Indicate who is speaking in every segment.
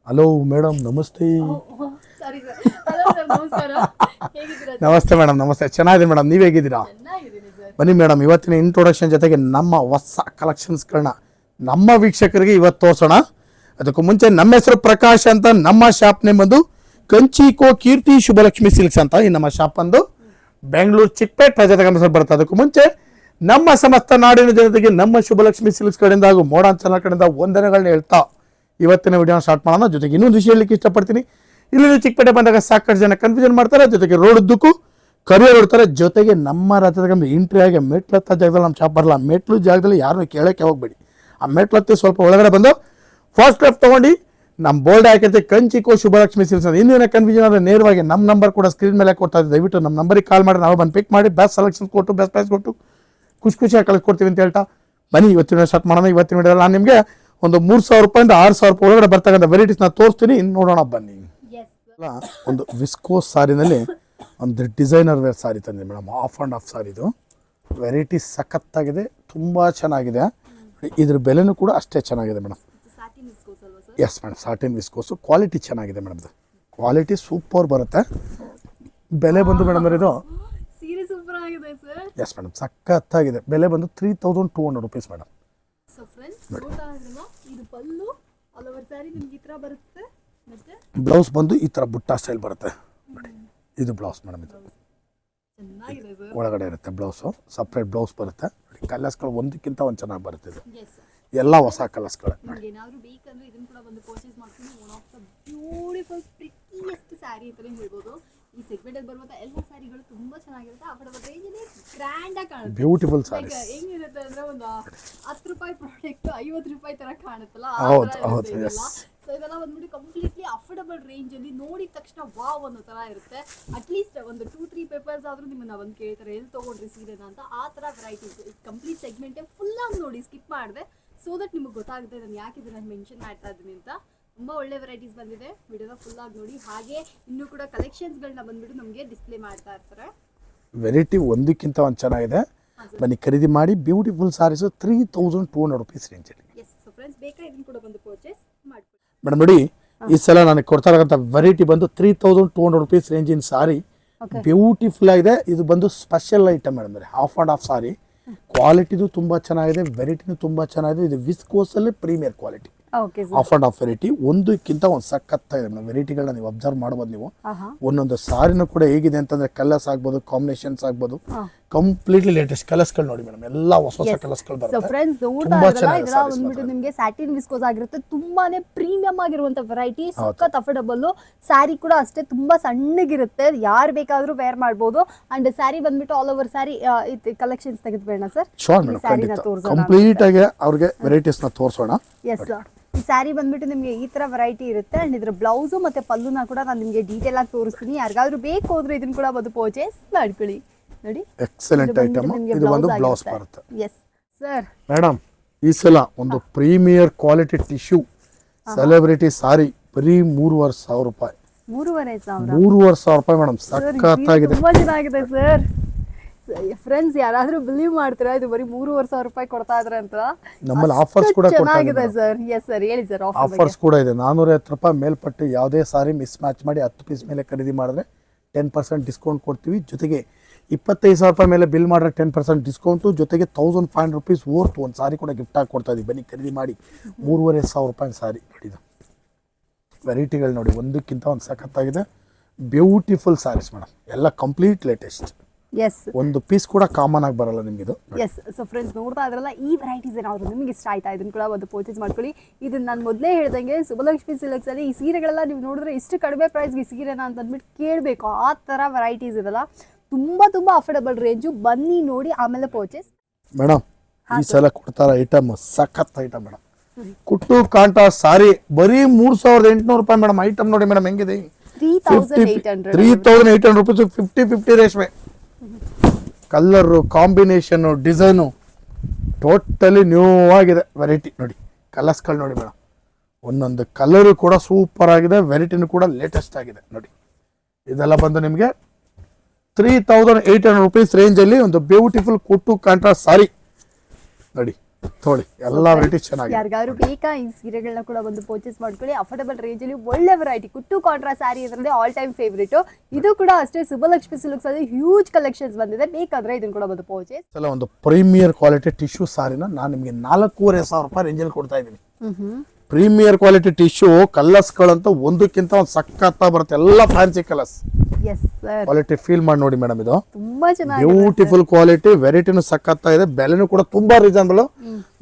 Speaker 1: Hello madam ನಮಸ್ತೆ.
Speaker 2: Sorry sir. Hello sir ನಮಸ್ಕಾರ. ಹೇಗಿದ್ದೀರಾ ಸರ್?
Speaker 1: ನಮಸ್ತೆ ಮೇಡಮ್, ನಮಸ್ತೆ. ಚೆನ್ನಾಗಿದೆ ಮೇಡಮ್, ನೀವು ಹೇಗಿದ್ದೀರಾ?
Speaker 2: ಚೆನ್ನಾಗಿದ್ದೀನಿ ಸರ್.
Speaker 1: ಬನ್ನಿ ಮೇಡಮ್, ಇವತ್ತಿನ ಇಂಟ್ರೊಡಕ್ಷನ್ ಜೊತೆಗೆ ನಮ್ಮ ಹೊಸ ಕಲೆಕ್ಷನ್ಸ್ಗಳನ್ನ ನಮ್ಮ ವೀಕ್ಷಕರಿಗೆ ಇವತ್ತು ತೋರಿಸೋಣ. ಅದಕ್ಕೂ ಮುಂಚೆ ನಮ್ಮ ಹೆಸರು ಪ್ರಕಾಶ್ ಅಂತ, ನಮ್ಮ ಶಾಪ್ ನೇಮ್ ಬಂದು ಕಂಚಿಕೋ ಕೀರ್ತಿ ಶುಭಲಕ್ಷ್ಮಿ ಸಿಲ್ಕ್ಸ್ ಅಂತ. ಈ ನಮ್ಮ ಶಾಪ್ ಬಂದು ಬೆಂಗಳೂರು ಚಿಕ್ಕಪೇಟೆ ಜೊತೆಗೆ ಹೆಸರು ಬರುತ್ತೆ. ಅದಕ್ಕೂ ಮುಂಚೆ ನಮ್ಮ ಸಮಸ್ತ ನಾಡಿನ ಜನತೆಗೆ ನಮ್ಮ ಶುಭಲಕ್ಷ್ಮಿ ಸಿಲ್ಕ್ಸ್ ಕಡೆಯಿಂದ ಹಾಗೂ ಮೋಡಾನ್ ಚಾನಲ್ ಕಡೆಯಿಂದ ವಂದನೆಗಳನ್ನ ಹೇಳ್ತಾ ಇವತ್ತಿನ ವಿಡಿಯೋನ ಸ್ಟಾರ್ಟ್ ಮಾಡೋಣ. ಜೊತೆಗೆ ಇನ್ನೊಂದು ವಿಷಯ ಹೇಳಲಿಕ್ಕೆ ಇಷ್ಟಪಡ್ತೀನಿ. ಇಲ್ಲಿ ಚಿಕ್ಕಪೇಟೆ ಬಂದಾಗ ಸಾಕಷ್ಟು ಜನ ಕನ್ಫ್ಯೂಷನ್ ಮಾಡ್ತಾರೆ, ಜೊತೆಗೆ ರೋಡ್ ಉದ್ದಕ್ಕೂ ಕರಿಯರ್ ಹೊಡ್ತಾರೆ. ಜೊತೆಗೆ ನಮ್ಮ ರಥದ ಎಂಟ್ರಿ ಆಗಿ ಮೆಟ್ಲತ್ತ ಜಾಗದಲ್ಲಿ ನಮ್ಮ ಶಾಪ್ ಬರಲ್ಲ. ಮೆಟ್ಲು ಜಾಗದಲ್ಲಿ ಯಾರನ್ನೂ ಕೇಳೋಕ್ಕೆ ಹೋಗ್ಬೇಡಿ. ಆ ಮೆಟ್ಲತ್ತಿ ಸ್ವಲ್ಪ ಒಳಗಡೆ ಬಂದು ಫಸ್ಟ್ ಲೆಫ್ಟ್ ತೊಗೊಂಡು ನಮ್ಮ ಬೋರ್ಡ್ ಹಾಕಿರ್ತೀವಿ ಕಂಚಿಕೋ ಶುಭಲಕ್ಷ್ಮಿ ಸಿಲ್ಕ್ಸ್ ಅಂತ. ಇನ್ನೇನ ಕನ್ಫ್ಯೂಷನ್ ಆದರೆ ನೇರವಾಗಿ ನಮ್ಮ ನಂಬರ್ ಕೂಡ ಸ್ಕ್ರೀನ್ ಮೇಲೆ ಕೊಡ್ತಾ ಇದ್ದೀವಿ. ದಯವಿಟ್ಟು ನಮ್ಮ ನಂಬರಿಗೆ ಕಾಲ್ ಮಾಡಿ ನಾವು ಬಂದು ಪಿಕ್ ಮಾಡಿ ಬೆಸ್ಟ್ ಸೆಲೆಕ್ಷನ್ ಕೊಟ್ಟು ಬೆಸ್ಟ್ ಪ್ರೈಸ್ ಕೊಟ್ಟು ಖುಷಿಯಾಗಿ ಕಳಿಸ್ಕೊಡ್ತೀವಿ ಅಂತ ಹೇಳ್ತಾ ಬನ್ನಿ ಇವತ್ತಿನ ಸ್ಟಾರ್ಟ್ ಮಾಡೋಣ. ಇವತ್ತಿನ ವಿಡಿಯೋದಲ್ಲಿ ನಾನು ನಿಮಗೆ ಒಂದು 3,000 ರೂಪಾಯಿಂದ 6,000 ರೂಪಾಯಿ ಒಳಗಡೆ ಬರ್ತಕ್ಕಂಥ ವೆರೈಟೀಸ್ನ ತೋರಿಸ್ತೀನಿ, ನೋಡೋಣ ಬನ್ನಿ. ಒಂದು ವಿಸ್ಕೋಸ್ ಸಾರಿನಲ್ಲಿ ಒಂದು ಡಿಸೈನರ್ ವೇರ್ ಸಾರಿ ತಂದೆ ಮೇಡಮ್, ಆಫ್ ಆ್ಯಂಡ್ ಆಫ್ ಸಾರಿ. ಇದು ವೆರೈಟಿ ಸಖತ್ತಾಗಿದೆ, ತುಂಬ ಚೆನ್ನಾಗಿದೆ. ಇದ್ರ ಬೆಲೆನೂ ಕೂಡ ಅಷ್ಟೇ ಚೆನ್ನಾಗಿದೆ madam. Yes madam, satin viscose. Quality ಚೆನ್ನಾಗಿದೆ ಮೇಡಮ್, ಇದು ಕ್ವಾಲಿಟಿ ಸೂಪರ್ ಬರುತ್ತೆ. ಬೆಲೆ ಬಂದು ಮೇಡಮ್ ಇದು
Speaker 2: ಸೀರೆ ಸೂಪರ್ ಆಗಿದೆ ಸರ್.
Speaker 1: ಎಸ್ ಮೇಡಮ್, ಸಖತ್ತಾಗಿದೆ. ಬೆಲೆ ಬಂದು 3,200 ರುಪೀಸ್ ಮೇಡಮ್.
Speaker 2: ಸೊ ಫ್ರೆಂಡ್ಸ್ ನೋಡ್ತಾ ಇದ್ರಲ್ಲ, ಇದು ಪಲ್ಲು ಆಲ್ ಓವರ್ ಸ್ಯಾರಿ ನಿಮ್ಗೆ ಈ ತರ ಬರುತ್ತೆ. ಮತ್ತೆ
Speaker 1: ಬ್ಲೌಸ್ ಬಂದು ಈ ಥರ ಬುಟ್ಟ ಸ್ಟೈಲ್ ಬರುತ್ತೆ ನೋಡಿ. ಇದು ಬ್ಲೌಸ್ ಮೇಡಮ್, ಇದು
Speaker 2: ಚೆನ್ನಾಗಿದೆ ಸರ್.
Speaker 1: ಒಳಗಡೆ ಇರುತ್ತೆ ಬ್ಲೌಸು, ಸಪ್ರೇಟ್ ಬ್ಲೌಸ್ ಬರುತ್ತೆ ನೋಡಿ. ಕಲರ್ಸ್ಗಳು ಒಂದಕ್ಕಿಂತ ಒಂದು ಚೆನ್ನಾಗಿ ಬರುತ್ತೆ. ಇದು
Speaker 2: ಎಸ್ ಸರ್.
Speaker 1: ಎಲ್ಲ ಹೊಸ ಕಲರ್ಸ್ಗಳು ನೋಡಿ.
Speaker 2: ನಿಮ್ಗೆ ಏನಾದರೂ ಬೇಕಂದ್ರೆ ಇದನ್ನ ಕೂಡ ಬಂದು ಪರ್ಚೇಸ್ ಮಾಡ್ಕೊಂಡು one of the beautiful prettiest sari ಅಂತಲೇ ಹೇಳ್ಬೋದು. ಈ ಸೆಗ್ಮೆಂಟಲ್ಲಿ ಬರುವಂಥ ಎಲ್ಲ ಸ್ಯಾರಿಗಳು ತುಂಬ ಚೆನ್ನಾಗಿರುತ್ತೆ. ಅಫೋರ್ಡಬಲ್ ರೇಂಜಲ್ಲಿ ಗ್ರ್ಯಾಂಡ್ ಆಗಿ ಕಾಣುತ್ತೆ.
Speaker 1: ಬ್ಯೂಟಿಫುಲ್ ಸಾರೀಸ್.
Speaker 2: ಹೆಂಗಿರುತ್ತೆ ಅಂದ್ರೆ ಒಂದು 10 ರೂಪಾಯಿ ಪ್ರಾಡಕ್ಟ್ 50 ರೂಪಾಯಿ ತರ ಕಾಣುತ್ತಲ್ಲ,
Speaker 1: ಹೌದು ಎಸ್.
Speaker 2: ಸೊ ಇದೆಲ್ಲ ಬಂದ್ಬಿಟ್ಟು ಕಂಪ್ಲೀಟ್ಲಿ ಅಫೋರ್ಡಬಲ್ ರೇಂಜ್ ಅಲ್ಲಿ ನೋಡಿದ ತಕ್ಷಣ ವಾವ್ ಅನ್ನೋ ತರ ಇರುತ್ತೆ. ಅಟ್ಲೀಸ್ಟ್ ಒಂದು 2-3 ಪೇಪರ್ಸ್ ಆದ್ರೂ ನಿಮ್ಮನ್ನ ಬಂದು ಕೇಳ್ತಾರೆ ಎಲ್ಲಿ ತಗೊಂಡ್ರಿ ಸೀರೆನ ಅಂತ. ಆ ತರ ವೆರೈಟೀಸ್ ಕಂಪ್ಲೀಟ್ ಸೆಗ್ಮೆಂಟೇ ಫುಲ್ ಆಗಿ ನೋಡಿ, ಸ್ಕಿಪ್ ಮಾಡಿದೆ ಸೊ ದಟ್ ನಿಮಗೆ ಗೊತ್ತಾಗುತ್ತೆ ನಾನು ಯಾಕೆ ಇದನ್ನ ಮೆನ್ಷನ್ ಮಾಡ್ತಾ ಇದ್ದೀನಿ ಅಂತ. ತುಂಬ ಒಳ್ಳೆ ವೆರೈಟೀಸ್ ಬಂದಿದೆ, ವಿಡಿಯೋನ ಫುಲ್ ಆಗಿ ನೋಡಿ. ಹಾಗೆ ಇನ್ನೂ ಕೂಡ ಕಲೆಕ್ಷನ್ಸ್ಗಳನ್ನ ಬಂದ್ಬಿಟ್ಟು ನಮಗೆ ಡಿಸ್ಪ್ಲೇ ಮಾಡ್ತಾ ಇರ್ತಾರೆ.
Speaker 1: ವೆರೈಟಿ ಒಂದಕ್ಕಿಂತ ಒಂದು ಚೆನ್ನಾಗಿದೆ. ಬನ್ನಿ ಖರೀದಿ ಮಾಡಿ. ಬ್ಯೂಟಿಫುಲ್ ಸಾರೀಸು 3,200 ರುಪೀಸ್ ರೇಂಜಲ್ಲಿ.
Speaker 2: ಎಸ್ ಸೊ ಫ್ರೆಂಡ್ಸ್, ಬೇಕಾ ಇದನ್ನು ಕೂಡ ಬಂದು ಪರ್ಚೇಸ್ ಮಾಡ್ಕೊಳ್ಳಿ
Speaker 1: ಮೇಡಮ್. ನೋಡಿ ಈ ಸಲ ನನಗೆ ಕೊಡ್ತಾ ಇರೋಂಥ ವೆರೈಟಿ ಬಂದು 3,200 ರುಪೀಸ್ ರೇಂಜಿನ ಸಾರಿ. ಬ್ಯೂಟಿಫುಲ್ ಆಗಿದೆ. ಇದು ಬಂದು special item madam, half and half sari. ಕ್ವಾಲಿಟಿದು ತುಂಬ ಚೆನ್ನಾಗಿದೆ, ವೆರೈಟಿನೂ ತುಂಬ ಚೆನ್ನಾಗಿದೆ. ಇದು ವಿಸ್ಕೋಸಲ್ಲಿ premier quality half and half variety. ಒಂದಕ್ಕಿಂತ ಒಂದು ಸಖತ್ತಾಗಿದೆ ಮೇಡಮ್. ವೆರೈಟಿಗಳನ್ನ ನೀವು ಅಬ್ಸರ್ವ್ ಮಾಡ್ಬೋದು. ನೀವು ಒಂದೊಂದು ಸಾರಿನೂ ಕೂಡ ಹೇಗಿದೆ ಅಂತಂದ್ರೆ ಕಲರ್ಸ್ ಆಗ್ಬೋದು, ಕಾಂಬಿನೇಷನ್ಸ್ ಆಗ್ಬೋದು, ಕಂಪ್ಲೀಟ್ಲಿ ಲೇಟೆಸ್ಟ್ ಕಲರ್ಸ್ಗಳು ನೋಡಿ ಮೇಡಮ್. ಎಲ್ಲ ಹೊಸ ಹೊಸ ಕಲರ್ಸ್ಗಳು ಬರುತ್ತೆ.
Speaker 2: ಫ್ರೆಂಡ್ಸ್ ನೋಡ್ತಾ ಇದ್ರಲ್ಲ, ಬಂದ್ಬಿಟ್ಟು ನಿಮಗೆ ಸ್ಯಾಟಿನ್ ವಿಸ್ಕೋಸ್ ಆಗಿರುತ್ತೆ. ತುಂಬಾನೇ ಪ್ರೀಮಿಯಂ ಆಗಿರುವಂತ ವೆರೈಟಿ, ಸಖತ್ ಅಫೋರ್ಡಬಲ್. ಸ್ಯಾರಿ ಕೂಡ ಅಷ್ಟೇ ತುಂಬಾ ಸಣ್ಣಗಿರುತ್ತೆ, ಯಾರು ಬೇಕಾದ್ರೂ ವೇರ್ ಮಾಡ್ಬೋದು. ಅಂಡ್ ಸ್ಯಾರಿ ಬಂದ್ಬಿಟ್ಟು ಆಲ್ ಓವರ್ ಸ್ಯಾರಿ ಕಲೆಕ್ಷನ್ಸ್ ತೆಗೆದುಬೇಡ ಸರ್.
Speaker 1: ಶೋರ್ ಮೇಡಮ್, ಕಂಪ್ಲೀಟ್ ಆಗಿ ಅವ್ರಿಗೆ ವೆರೈಟೀಸ್ ನ ತೋರಿಸೋಣ.
Speaker 2: Yes sir. ಈ ಸ್ಯಾರಿ ಬಂದ್ಬಿಟ್ಟು ನಿಮಗೆ ಈ ತರ ವೆರೈಟಿ ಇರುತ್ತೆ. ಅಂಡ್ ಇದ್ರ ಬ್ಲೌಸು ಮತ್ತೆ ಪಲ್ಲುನ ಕೂಡ ನಾನು ನಿಮಗೆ ಡೀಟೇಲ್ ಆಗಿ ತೋರಿಸ್ತೀನಿ. ಯಾರಿಗಾದ್ರೂ ಬೇಕು ಅಂದ್ರೆ ಇದನ್ನ ಕೂಡ ಬಂದು ಪರ್ಚೇಸ್ ಮಾಡ್ಕೊಳ್ಳಿ ನೋಡಿ.
Speaker 1: Excellent item. ಇದು ಒಂದು ಬ್ಲೌಸ್ ಬರುತ್ತೆ.
Speaker 2: Yes sir.
Speaker 1: ಮೇಡಮ್ ಈ ಸಲ ಒಂದು ಪ್ರೀಮಿಯರ್ ಕ್ವಾಲಿಟಿ ಟಿಶ್ಯೂ ಸೆಲೆಬ್ರಿಟಿ ಸಾರಿ ಬರೀ 3,500 ರೂಪಾಯಿ. 3,500 ರೂಪಾಯಿ ಮೇಡಮ್, ಸಖತ್ತಾಗಿದೆ.
Speaker 2: ತುಂಬಾ ಚೆನ್ನಾಗಿದೆ ಸರ್. ಫ್ರೆಂಡ್ಸ್ ಯಾರಾದ್ರೂ ಬಿಲೀವ್ ಮಾಡ್ತೀರಾ ಇದು ಬರೀ 3,500 ರೂಪಾಯಿ ಕೊಡ್ತಾ ಇದ್ರೆ ಅಂತ?
Speaker 1: ನಮ್ಮಲ್ಲಿ ಆಫರ್ಸ್ ಕೂಡ
Speaker 2: ಚೆನ್ನಾಗಿದೆ ಸರ್. ಎಸ್ ಸರ್, ಹೇಳಿ ಸರ್.
Speaker 1: ಆಫರ್ಸ್ ಕೂಡ ಇದೆ. 450 ರೂಪಾಯಿ ಮೇಲ್ಪಟ್ಟು ಯಾವುದೇ ಸಾರಿ ಮಿಸ್ ಮ್ಯಾಚ್ ಮಾಡಿ 10 ಪೀಸ್ ಮೇಲೆ ಖರೀದಿ ಮಾಡಿದ್ರೆ 10% ಡಿಸ್ಕೌಂಟ್ ಕೊಡ್ತೀವಿ. ಜೊತೆಗೆ 25,000 ರೂಪಾಯಿ ಮೇಲೆ ಬಿಲ್ ಮಾಡಿದ್ರೆ 10% ಡಿಸ್ಕೌಂಟು. ಜೊತೆಗೆ 1,500 ರುಪೀಸ್ ವರ್ತ್ ಒಂದು ಸಾರಿ ಕೂಡ ಗಿಫ್ಟ್ ಆಗಿ ಕೊಡ್ತಾ ಇದೀವಿ. ಬನ್ನಿ ಖರೀದಿ ಮಾಡಿ. 3,500 ರೂಪಾಯಿ ಸಾರಿ ನೋಡಿ. ವೆರೈಟಿಗಳು ನೋಡಿ, ಒಂದಕ್ಕಿಂತ ಒಂದು ಸಖತ್ತಾಗಿದೆ. ಬ್ಯೂಟಿಫುಲ್ ಸಾರೀಸ್ ಮೇಡಮ್, ಎಲ್ಲ ಕಂಪ್ಲೀಟ್ ಲೇಟೆಸ್ಟ್.
Speaker 2: ಎಸ್,
Speaker 1: ಒಂದು ಪೀಸ್ ಕೂಡ ಕಾಮನ್ ಆಗಿ ಬರಲ್ಲ ನಿಮಗೆ.
Speaker 2: ಎಸ್. ಸೊ ಫ್ರೆಂಡ್ಸ್ ನೋಡ್ತಾ ಇದ್ರಲ್ಲ, ಈ ವೆರೈಟೀಸ್ ಏನಾದ್ರು ನಿಮಗೆ ಇಷ್ಟ ಆಯ್ತಾ ಇದನ್ನ ಕೂಡ ಒಂದು ಪರ್ಚೇಸ್ ಮಾಡ್ಕೊಳ್ಳಿ. ಇದನ್ನ ನಾನು ಮೊದಲೇ ಹೇಳ್ದಂಗೆ ಶುಭಲಕ್ಷ್ಮಿ ಸಿಲ್ಕ್ಸ್ ಅಲ್ಲಿ ಈ ಸೀರೆಗಳೆಲ್ಲ ನೀವು ನೋಡಿದ್ರೆ ಇಷ್ಟು ಕಡಿಮೆ ಪ್ರೈಸ್ಗೆ ಸೀರೆನಾ ಅಂತ ಅಂದ್ಬಿಟ್ಟು ಕೇಳಬೇಕು. ಆ ಥರ ವೆರೈಟೀಸ್ ಇದೆಲ್ಲ, ತುಂಬ ತುಂಬ ಅಫೋರ್ಡಬಲ್ ರೇಂಜು. ಬನ್ನಿ ನೋಡಿ ಆಮೇಲೆ ಪರ್ಚೇಸ್.
Speaker 1: ಮೇಡಮ್ ಈ ಸಲ ಕೊಡ್ತಾರ ಐಟಮ್ ಸಖತ್ ಐಟಮ್ ಮೇಡಮ್. ಕುಟ್ಟು ಕಾಂಟ ಸಾರಿ ಬರೀ 3,800 ರೂಪಾಯಿ ಮೇಡಮ್. ಐಟಮ್ ನೋಡಿ ಮೇಡಮ್ ಹೆಂಗಿದೆ. 3,800 ರುಪೀಸ್. 50-50 ರೇಷ್ಮೆ. Colour, combination, design totally new ಆಗಿದೆ. ವೆರೈಟಿ ನೋಡಿ, ಕಲರ್ಸ್ಗಳು ನೋಡಿ ಮೇಡಮ್. ಒಂದೊಂದು ಕಲರು ಕೂಡ ಸೂಪರ್ ಆಗಿದೆ, ವೆರೈಟಿನೂ ಕೂಡ ಲೇಟೆಸ್ಟ್ ಆಗಿದೆ ನೋಡಿ. ಇದೆಲ್ಲ ಬಂದು ನಿಮಗೆ 3,800 ರುಪೀಸ್ ರೇಂಜಲ್ಲಿ ಒಂದು ಬ್ಯೂಟಿಫುಲ್ ಕುಟ್ಟು ಕಾಂಟ್ರಾಸ್ಟ್ ಸಾರಿ ನೋಡಿ. ತೊಳಿ ಎಲ್ಲ ವೆರೈಟೀಸ್ ಚೆನ್ನಾಗಿದೆ.
Speaker 2: ಯಾರಿಗಾದ್ರು ಬೇಕಾ ಈ ಸೀರೆಗಳನ್ನ ಕೂಡ ಒಂದು ಪರ್ಚೇಸ್ ಮಾಡ್ಕೊಳ್ಳಿ. ಅಫೋರ್ಡಬಲ್ ರೇಂಜ್ ಅಲ್ಲಿ ಒಳ್ಳೆ ವೆರೈಟಿ ಕುಟ್ಟು ಕಾಂಟ್ರಾ ಸ್ಯಾರಿ ಇದರಲ್ಲಿ ಆಲ್ ಟೈಮ್ ಫೇವರೇಟ್. ಇದು ಕೂಡ ಅಷ್ಟೇ ಸುಬ್ಬಲಕ್ಷ್ಮಿ ಸಿಲ್ಕ್ಸ್ ಅಲ್ಲಿ ಹ್ಯೂಜ್ ಕಲೆಕ್ಷನ್ಸ್ ಬಂದಿದೆ. ಬೇಕಾದ್ರೆ ಇದನ್ನ ಕೂಡ ಒಂದು ಪರ್ಚೇಸ್.
Speaker 1: ಒಂದು ಪ್ರೀಮಿಯರ್ ಕ್ವಾಲಿಟಿ ಟಿಶ್ಯೂ ಸಾರಿನ ನಾನು ನಿಮಗೆ 4,500 ರೂಪಾಯಿ ರೇಂಜಲ್ಲಿ ಕೊಡ್ತಾ ಇದ್ದೀನಿ. ಪ್ರೀಮಿಯರ್ ಕ್ವಾಲಿಟಿ ಟಿಶ್ಯೂ ಕಲರ್ಸ್ಗಳಂತೂ ಒಂದಕ್ಕಿಂತ ಒಂದು ಸಖತ್ತ ಬರುತ್ತೆ, ಎಲ್ಲ fancy colours.
Speaker 2: Yes sir,
Speaker 1: quality feel ಮಾಡಿ ನೋಡಿ ಮೇಡಮ್, ಇದು
Speaker 2: ತುಂಬಾ ಚೆನ್ನಾಗಿ
Speaker 1: ಬ್ಯೂಟಿಫುಲ್ ಕ್ವಾಲಿಟಿ, ವೆರೈಟಿನೂ ಸಖತ್ತ ಇದೆ, ಬೆಲೆನೂ ಕೂಡ ತುಂಬಾ ರೀಸನಬಲ್.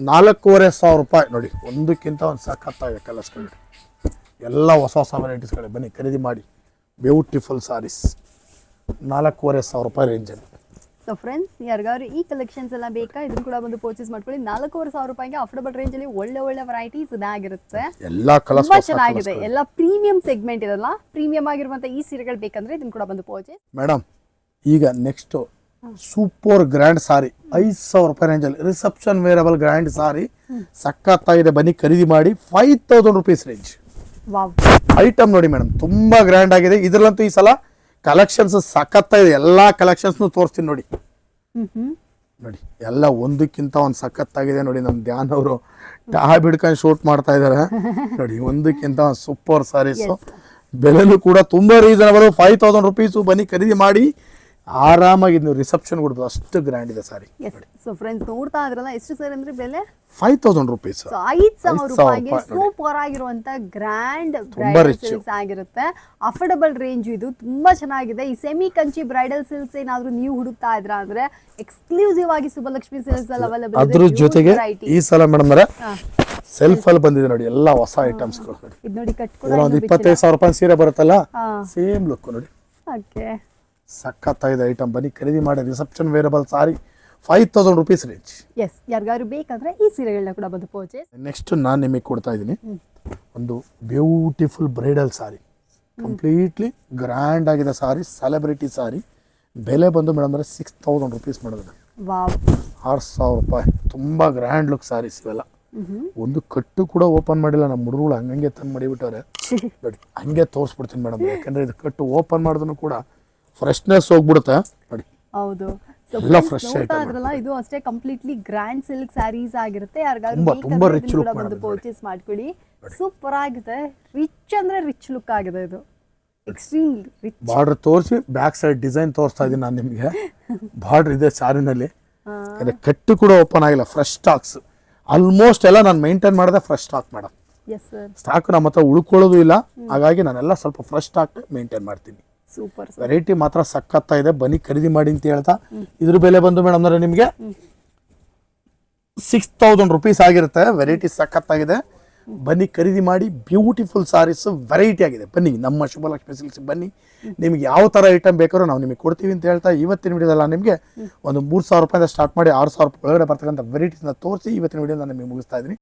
Speaker 1: 4,500 ರೂಪಾಯಿ ನೋಡಿ, ಒಂದಕ್ಕಿಂತ ಒಂದು ಸಖತ್ತ ಇದೆ ಕಲರ್ಸ್ಗಳು. ಎಲ್ಲ ಹೊಸ ಹೊಸ ವೆರೈಟೀಸ್ಗಳು, ಬನ್ನಿ ಖರೀದಿ ಮಾಡಿ. ಬ್ಯೂಟಿಫುಲ್ ಸಾರೀಸ್ 4,500 ರೂಪಾಯಿ ರೇಂಜಲ್ಲಿ.
Speaker 2: ಸೊ ಫ್ರೆಂಡ್ಸ್, ಯಾರಿಗಾದ್ರು ಈ ಕಲೆಕ್ಷನ್ಸ್ ಎಲ್ಲ ಬೇಕಾ ಇದನ್ನ ಕೂಡ ಒಂದು ಪರ್ಚೇಸ್ ಮಾಡ್ಕೊಳ್ಳಿ. 4,500 ರೂಪಾಯಿಗೆ ಅಫೋರ್ಡಬಲ್ ರೇಂಜ್ ಅಲ್ಲಿ ಒಳ್ಳೆ ಒಳ್ಳೆ ವೆರೈಟೀಸ್ ಇದಾಗಿರುತ್ತೆ.
Speaker 1: ಎಲ್ಲ ಕಲರ್ಸ್
Speaker 2: ತುಂಬಾ ಚೆನ್ನಾಗಿದೆ, ಎಲ್ಲ ಪ್ರೀಮಿಯಂ ಸೆಗ್ಮೆಂಟ್ ಇದಲ್ಲ. ಪ್ರೀಮಿಯಂ ಆಗಿರುವಂತ ಈ ಸೀರೆಗಳು ಬೇಕಂದ್ರೆ ಇದನ್ನ ಕೂಡ ಬಂದು ಪರ್ಚೇಸ್.
Speaker 1: ಮೇಡಮ್, ಈಗ ನೆಕ್ಸ್ಟ್ ಸೂಪರ್ ಗ್ರ್ಯಾಂಡ್ ಸಾರಿ 5,000 ರೂಪಾಯಿ ರೇಂಜಲ್ಲಿ ರಿಸೆಪ್ಷನ್ ವೇರಬಲ್ ಗ್ರ್ಯಾಂಡ್ ಸಾರಿ ಸಖತ್ತಾಗಿದೆ, ಬನ್ನಿ ಖರೀದಿ ಮಾಡಿ. 5,000 ರುಪೀಸ್ ರೇಂಜ್
Speaker 2: ವಾವ್
Speaker 1: ಐಟಮ್ ನೋಡಿ ಮೇಡಮ್, ತುಂಬಾ ಗ್ರ್ಯಾಂಡ್ ಆಗಿದೆ. ಇದ್ರಲ್ಲಂತೂ ಈ ಸಲ ಕಲೆಕ್ಷನ್ಸ್ ಸಖತ್ತಾಗಿದೆ, ಎಲ್ಲಾ ಕಲೆಕ್ಷನ್ಸ್ ತೋರಿಸ್ತೀನಿ ನೋಡಿ. ನೋಡಿ ಎಲ್ಲ ಒಂದಕ್ಕಿಂತ ಒಂದು ಸಖತ್ತಾಗಿದೆ ನೋಡಿ. ನಮ್ಮ ಧ್ಯಾನ್ ಅವರು ಟ್ಯಾಬ್ ಹಿಡ್ಕೊಂಡು ಶೂಟ್ ಮಾಡ್ತಾ ಇದಾರೆ ನೋಡಿ. ಒಂದಕ್ಕಿಂತ ಒಂದು ಸೂಪರ್ ಸಾರೀಸ್, ಬೆಲೆನೂ ಕೂಡ ತುಂಬಾ ರೀಸನಬಲ್. 5,000 ರುಪೀಸು, ಬನ್ನಿ ಖರೀದಿ ಮಾಡಿ. ಆರಾಮಾಗಿ ನೀವು ರಿಸೆಪ್ಷನ್ ಕೊಡ್ಬೋದು, ಅಷ್ಟು ಗ್ರ್ಯಾಂಡ್ ಇದೆ ಸಾರಿ.
Speaker 2: ಸೊ ಫ್ರೆಂಡ್ಸ್, ನೋಡ್ತಾ ಇದ್ರಲ್ಲ ಎಷ್ಟು ಸರ್ ಅಂದ್ರೆ ಬೆಲೆ
Speaker 1: 5,000 ರುಪೀಸ್.
Speaker 2: 5,000 ರೂಪಾಯಿಗೆ ಸೂಪರ್ ಆಗಿರುವಂತ ಗ್ರ್ಯಾಂಡ್ ಬ್ರೈಡಲ್ ಸಿಲ್ಕ್ಸ್ ಆಗಿರುತ್ತೆ. ಅಫೋರ್ಡಬಲ್ ರೇಂಜ್ ಇದು ತುಂಬಾ ಚೆನ್ನಾಗಿದೆ. ಈ ಸೆಮಿ ಕಂಚಿ ಬ್ರೈಡಲ್ ಸಿಲ್ಕ್ಸ್ ಏನಾದ್ರು ನೀವು ಹುಡುಕ್ತಾ ಇದ್ರ ಅಂದ್ರೆ ಎಕ್ಸ್ಕ್ಲೂಸಿವ್ ಆಗಿ ಸುಬ್ಬಲಕ್ಷ್ಮಿ ಸಿಲ್ಕ್ಸ್ ಅಲ್ಲಿ ಅವೈಲೇಬಲ್ ಇದೆ.
Speaker 1: ಅದ್ರ ಜೊತೆಗೆ ಈ ಸಲ ಮೇಡಮ್ ಸೆಲ್ಫ್ ಅಲ್ಲಿ ಬಂದಿದೆ ನೋಡಿ, ಎಲ್ಲ ಹೊಸ ಐಟಮ್ಸ್ ಗಳು.
Speaker 2: ಇದು ನೋಡಿ ಕಟ್ಕೊಳ್ಳೋ
Speaker 1: ಒಂದು 25,000 ರೂಪಾಯಿ ಸೀರೆ ಬರುತ್ತಲ್ಲ, ಸೇಮ್ ಲುಕ್ ನೋಡಿ.
Speaker 2: ಓಕೆ,
Speaker 1: ಸಖತ್ತಾಗಿದೆ ಐಟಮ್, ಬನ್ನಿ ಖರೀದಿ ಮಾಡಿ. ರಿಸೆಪ್ಷನ್ ವೇರಬಲ್ ಸಾರಿ 5,000 ರುಪೀಸ್ ರೇಂಜ್.
Speaker 2: ಎಸ್, ಯಾರಿಗಾದ್ರು ಬೇಕಂದ್ರೆ ಈ ಸೀರೆಗಳನ್ನ ಕೂಡ ಬಂದು ಪರ್ಚೇಸ್.
Speaker 1: ನೆಕ್ಸ್ಟ್ ನಾನು ನಿಮಗೆ ಕೊಡ್ತಾ ಇದ್ದೀನಿ ಒಂದು ಬ್ಯೂಟಿಫುಲ್ ಬ್ರೈಡಲ್ ಸಾರಿ, ಕಂಪ್ಲೀಟ್ಲಿ ಗ್ರ್ಯಾಂಡ್ ಆಗಿದೆ ಸಾರಿ, ಸೆಲೆಬ್ರಿಟಿ ಸಾರಿ. ಬೆಲೆ ಬಂದು ಮೇಡಮ್ ಅಂದರೆ 6,000 ರುಪೀಸ್ ಮಾಡೋದು.
Speaker 2: ವಾವ್,
Speaker 1: 6,000 ರೂಪಾಯಿ. ತುಂಬ ಗ್ರ್ಯಾಂಡ್ ಲುಕ್ ಸಾರೀಸ್ ಇವೆಲ್ಲ. ಒಂದು ಕಟ್ಟು ಕೂಡ ಓಪನ್ ಮಾಡಿಲ್ಲ ನಮ್ಮ ಹುಡುಗರು, ಹಂಗಂಗೆ ತಂದು ಮಾಡಿಬಿಟ್ಟವ್ರೆ ನೋಡಿ. ಹಂಗೆ ತೋರಿಸ್ಬಿಡ್ತೀನಿ ಮೇಡಮ್, ಯಾಕಂದರೆ ಇದು ಕಟ್ಟು ಓಪನ್ ಮಾಡಿದ್ರು ಕೂಡ ಫ್ರೆಶ್ನೆಸ್ ಹೋಗ್ಬಿಡುತ್ತೆ ನೋಡಿ.
Speaker 2: ಹೌದು,
Speaker 1: ಎಲ್ಲ ಫ್ರೆಶ್ ಐಟಮ್.
Speaker 2: ಅದ್ರಲ್ಲ ಇದು ಅಷ್ಟೇ ಕಂಪ್ಲೀಟ್ಲಿ ಗ್ರ್ಯಾಂಡ್ ಸಿಲ್ಕ್ ಸ್ಯಾರೀಸ್ ಆಗಿರುತ್ತೆ. ಯಾರಿಗಾದ್ರು
Speaker 1: ತುಂಬಾ ರಿಚ್ ಲುಕ್
Speaker 2: ಬಂದು ಪರ್ಚೇಸ್ ಮಾಡ್ಕೊಳ್ಳಿ. ಸೂಪರ್ ಆಗಿದೆ, ರಿಚ್ ಅಂದ್ರೆ ರಿಚ್ ಲುಕ್ ಆಗಿದೆ ಇದು, ಎಕ್ಸ್ಟ್ರೀಮ್ ರಿಚ್.
Speaker 1: ಬಾರ್ಡರ್ ತೋರಿಸಿ ಬ್ಯಾಕ್ ಸೈಡ್ ಡಿಸೈನ್ ತೋರಿಸ್ತಾ ಇದ್ದೀನಿ ನಾನು ನಿಮಗೆ. ಬಾರ್ಡರ್ ಇದೆ ಸಾರಿನಲ್ಲಿ, ಕಟ್ಟು ಕೂಡ ಓಪನ್ ಆಗಿಲ್ಲ. ಫ್ರೆಶ್ ಸ್ಟಾಕ್ಸ್ ಆಲ್ಮೋಸ್ಟ್ ಎಲ್ಲ ನಾನು ಮೇಂಟೈನ್ ಮಾಡಿದೆ ಫ್ರೆಶ್ ಸ್ಟಾಕ್ ಮೇಡಮ್. ಸ್ಟಾಕ್ ನಮ್ಮ ಹತ್ರ ಉಳ್ಕೊಳ್ಳೋದು ಇಲ್ಲ, ಹಾಗಾಗಿ ನಾನೆಲ್ಲ ಸ್ವಲ್ಪ ಫ್ರೆಶ್ ಸ್ಟಾಕ್ ಮೇಂಟೈನ್ ಮಾಡ್ತೀನಿ.
Speaker 2: ಸೂಪರ್,
Speaker 1: ವೆರೈಟಿ ಮಾತ್ರ ಸಖತ್ತ ಇದೆ, ಬನ್ನಿ ಖರೀದಿ ಮಾಡಿ ಅಂತ ಹೇಳ್ತಾ. ಇದ್ರ ಬೆಲೆ ಬಂದು ಮೇಡಮ್ ಅಂದ್ರೆ ನಿಮಗೆ 6,000 ರುಪೀಸ್ ಆಗಿರುತ್ತೆ. ವೆರೈಟಿ ಸಖತ್ತಾಗಿದೆ, ಬನ್ನಿ ಖರೀದಿ ಮಾಡಿ. ಬ್ಯೂಟಿಫುಲ್ ಸಾರೀಸ್ ವೆರೈಟಿ ಆಗಿದೆ, ಬನ್ನಿ ನಮ್ಮ ಶುಭಲಕ್ಷ್ಮಿ ಸಿಲ್ಕ್ಸ್ ಬನ್ನಿ. ನಿಮ್ಗೆ ಯಾವ ಥರ ಐಟಮ್ ಬೇಕಾದ್ರೂ ನಾವು ನಿಮಗೆ ಕೊಡ್ತೀವಿ ಅಂತ ಹೇಳ್ತಾ, ಇವತ್ತಿನ ವಿಡಿಯೋದಲ್ಲ ನಿಮಗೆ ಒಂದು 3,000 ರೂಪಾಯಿಂದ ಸ್ಟಾರ್ಟ್ ಮಾಡಿ 6,000 ರೂಪಾಯಿ ಒಳಗಡೆ ಬರ್ತಕ್ಕಂಥ ವೆರೈಟೀಸ್ನ ತೋರಿಸಿ ಇವತ್ತಿನ ವಿಡಿಯೋ ನಾನು ನಿಮಗೆ ಮುಗಿಸ್ತಾ ಇದ್ದೀನಿ.